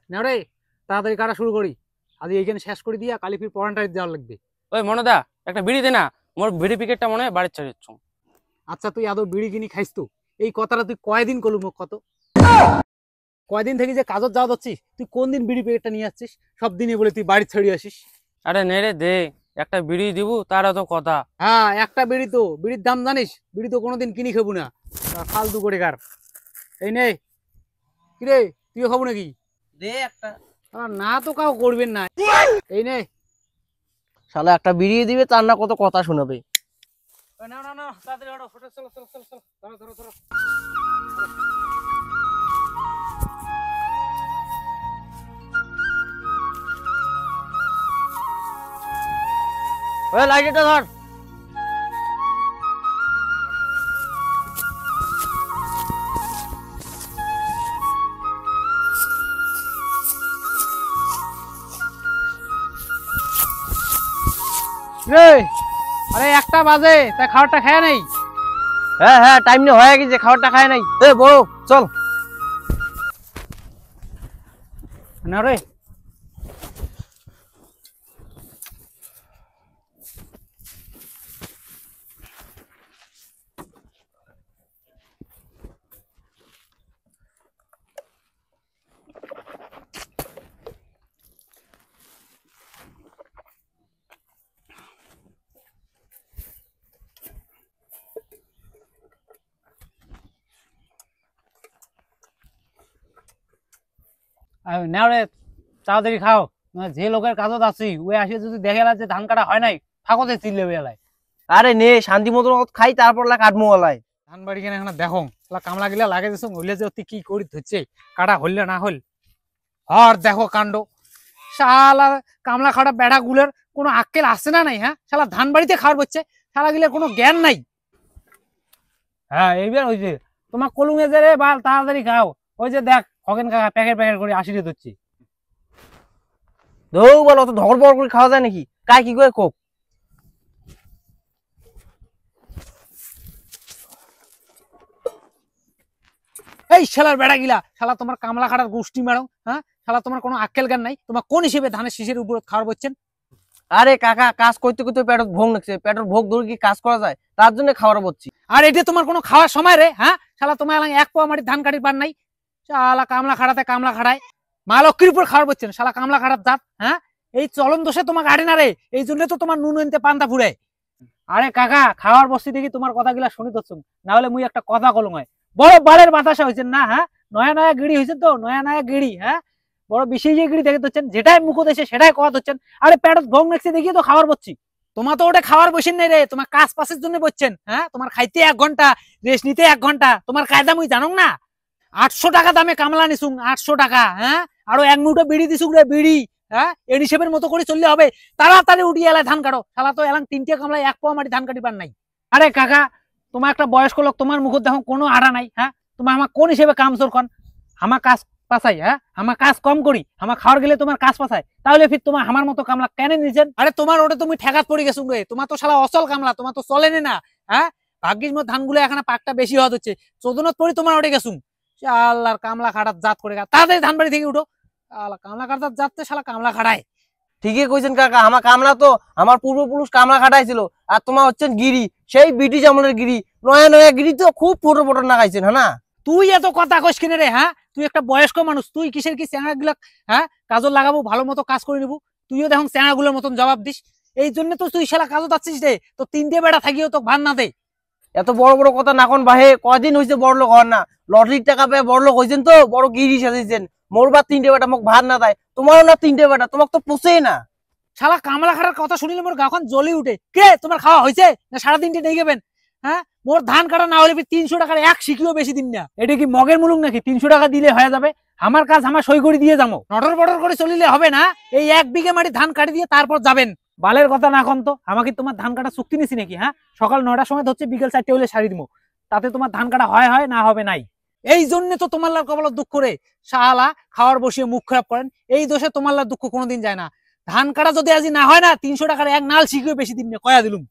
না রে, তাড়াতাড়ি কাটা শুরু করি। আজ এইখানে শেষ করে দিয়া কালি ফির পরানটা দেওয়ার লাগবে। ওই মনোদা একটা বিড়ি দে না, মোর বিড়ি প্যাকেটটা মনে হয় বাড়ির ছেড়ে যাচ্ছ। আচ্ছা তুই আদৌ বিড়ি কিনি খাইস তো? এই কথাটা তুই কয়দিন করলু মুখ কত? কয়দিন থেকে যে কাজত যাওয়া যাচ্ছিস, তুই কোন দিন বিড়ি প্যাকেটটা নিয়ে আসছিস? সব দিনই বলে তুই বাড়ি ছেড়ে আসিস। আরে নেড়ে দে, একটা বিড়ি দিব তারও তো কথা। হ্যাঁ, একটা বিড়ি তো, বিড়ির দাম জানিস? বিড়ি তো কোনোদিন কিনি খাবো না, ফালতু করে কার। এই নে, কিরে তুইও খাবো নাকি? দে একটা। না তো কাউ করবেন না। এই নে। শালা একটা বিড়িয়ে দিবে, তার না কত কথা শোনাবে। না না না, তাড়াতাড়ি হাঁটো, চলো চলো চলো চলো, ধরো ধরো ধরো। ওই লাইটটা ধর। রে, আরে একটা বাজে, তাই খাবারটা খায় নাই? হ্যাঁ হ্যাঁ, টাইম নিয়ে হয়ে গেছে, খাবারটা খায় নাই। এ বড় চল। না রে, না রে, তাড়াতাড়ি খাও। যে লোকের কাজত আছি ওই আসে যদি দেখে যে ধান কাটা হয় নাই, ফাঁকতে চিল্লে বেলায়। আরে নে, শান্তি মতো খাই, তারপর কাটমো ওলাই। ধান বাড়ি কেন এখন দেখো, কামলা গিলা লাগে দিস হইলে যে অতি কি করি ধরছে, কাটা হইলে না হইল। আর দেখো কাণ্ড, শালা কামলা খাটা বেড়া গুলের কোনো আক্কেল আসে না নাই। হ্যাঁ, শালা ধান বাড়িতে খাওয়ার বলছে, শালা গিলে কোনো জ্ঞান নাই। হ্যাঁ এইবার হয়েছে, তোমার কলুঙে যে রে বাল, তাড়াতাড়ি খাও। ওই যে দেখ খগেন কাকা প্যাকেট প্যাকেট করে আসিয়ে ধরছি। ধৌ বলো, অত ধর বড় করে খাওয়া যায় নাকি? কাই কি করে কোক। এই শালার বেড়া গিলা, শালা তোমার কামলা খাটার গোষ্ঠী মারো। হ্যাঁ, শালা তোমার কোনো আক্কেল জ্ঞান নাই। তোমার কোন হিসেবে ধানের শীষের উপর খাওয়ার বলছেন? আরে কাকা, কাজ করতে করতে পেটের ভোগ লাগছে, পেটের ভোগ ধরে কি কাজ করা যায়? তার জন্য খাওয়ার বলছি। আর এটা তোমার কোনো খাওয়ার সময় রে? হ্যাঁ, শালা তোমার এক পোয়া মাটির ধান কাটির পার নাই। শালা কামলা খাটাতে কামলা খাটায়, মা লক্ষ্মীর উপর খাওয়ার বলছেন, শালা কামলা খাটার জাত। হ্যাঁ, এই চলন দোষে তোমার গাড়ি না রে, এই জন্য তো তোমার নুন এনতে পান্তা ফুড়ে। আরে কাকা, খাওয়ার বস্তি দেখি তোমার কথাগুলা শুনি তো, না হলে মুই একটা কথা কলম হয়। বড় বারের বাতাসা হয়েছেন না? হ্যাঁ, নয়া নয়া গিড়ি হয়েছে তো, নয়া নয়া গিড়ি। হ্যাঁ, বড় বেশি যে গিড়ি দেখে ধরছেন, যেটাই মুখ দেশে সেটাই কথা ধরছেন। আরে পেটত ভোগ নেছে দেখিয়ে তো খাওয়ার বসছি। তোমার তো ওটা খাওয়ার বসেন নাই রে, তোমার কাজ পাসের জন্য বসছেন। হ্যাঁ, তোমার খাইতে 1 ঘন্টা, রেস্ট নিতে 1 ঘন্টা। তোমার কায়দা মুই জানো না? 800 টাকা দামে কামলা নিছুং, 800 টাকা। হ্যাঁ, আরো 1 মুঠো বিড়ি দিছুং রে, বিড়ি। হ্যাঁ, এর হিসেবের মতো করে চললে হবে? তাড়াতাড়ি উঠিয়ে এলায় ধান কাটো। শালা তো এলাম 3টে কামলায় 1 পোয়া মাটি ধান কাটি পার নাই। আরে কাকা, তোমার একটা বয়স্ক লোক, তোমার মুখত দেখো কোনো আড়া নাই। হ্যাঁ, তোমার আমার কোন হিসেবে কাম চোর কন? আমার কাজ পাসাই? হ্যাঁ, আমার কাজ কম করি, আমার খাওয়ার গেলে তোমার কাজ পাসাই, তাহলে ফির তোমার আমার মতো কামলা কেন নিছেন? আরে তোমার ওটা তুমি ঠেকাত পড়ে গেছো রে, তোমার তো শালা অচল কামলা, তোমার তো চলে না। হ্যাঁ, ভাগ্যিস মত ধানগুলো এখানে পাকটা বেশি হওয়া হচ্ছে, চোদনত পড়ি তোমার ওটে গেছুম। আল্লাহর কামলা খাটার জাত করে, তাড়াতাড়ি ধান বাড়ি থেকে উঠো। আল্লাহ কামলা খাটার জাততে শালা কামলা খাটায়। ঠিকই কইছেন কাকা, আমার কামলা তো আমার পূর্বপুরুষ কামলা খাটাইছিল, আর তোমার হচ্ছেন গিরি, সেই ব্রিটিশ আমলের গিরি। নয়া নয়া গিরি তো খুব ফটো ফটো নাগাইছেন। হ্যাঁ না, তুই এত কথা কইস কিনে রে? হ্যাঁ, তুই একটা বয়স্ক মানুষ, তুই কিসের কি চ্যাংড়া গুলা? হ্যাঁ, কাজল লাগাবো, ভালো মতো কাজ করে নিবো, তুইও দেখুন চ্যাংড়া গুলোর মতন জবাব দিস। এই জন্য তো তুই শালা কাজত যাচ্ছিস রে, তো 3টে বেড়া থাকিও তো ভান না দে। এত বড় বড় কথা নাকন বাহে, কদিন হয়েছে বড় লোক হন না, লটারির টাকা পেয়ে বড় লোক হয়েছেন তো, বড় গিরি সাজিয়েছেন। মোর বা 3টে বেটা মোক ভাত না দেয়, তোমারও না 3টে বেটা, তোমাকে তো পোষেই না। শালা কামলা খাটার কথা শুনিলে মোর গাখন জ্বলি উঠে। কে তোমার খাওয়া হয়েছে না? 3.5 নেই গেবেন? হ্যাঁ, মোর ধান কাটা না হলে 300 টাকার 1 শিখিও বেশি দিন না। এটা কি মগের মুলুক নাকি 300 টাকা দিলে হয়ে যাবে? আমার কাজ আমার সই করে দিয়ে যাবো, নটর বটর করে চলিলে হবে না। এই 1 বিঘে মাটি ধান কাটি দিয়ে তারপর যাবেন। বালের কথা না এখন তো, আমাকে তোমার ধান কাটা চুক্তি নিছি নাকি? হ্যাঁ, সকাল 9টার সময় হচ্ছে, বিকেল 4টে হলে সারি দিব, তাতে তোমার ধান কাটা হয় হয়, না হবে নাই। এই জন্য তো তোমার লার কপালত দুঃখ রে, শালা খাওয়ার বসিয়ে মুখ খারাপ করেন। এই দোষে তোমার লার দুঃখ কোনোদিন যায় না। ধান কাটা যদি আজি না হয় না, 300 টাকার 1 নাল শিখিও বেশি দিন না, কয়া দিলুম।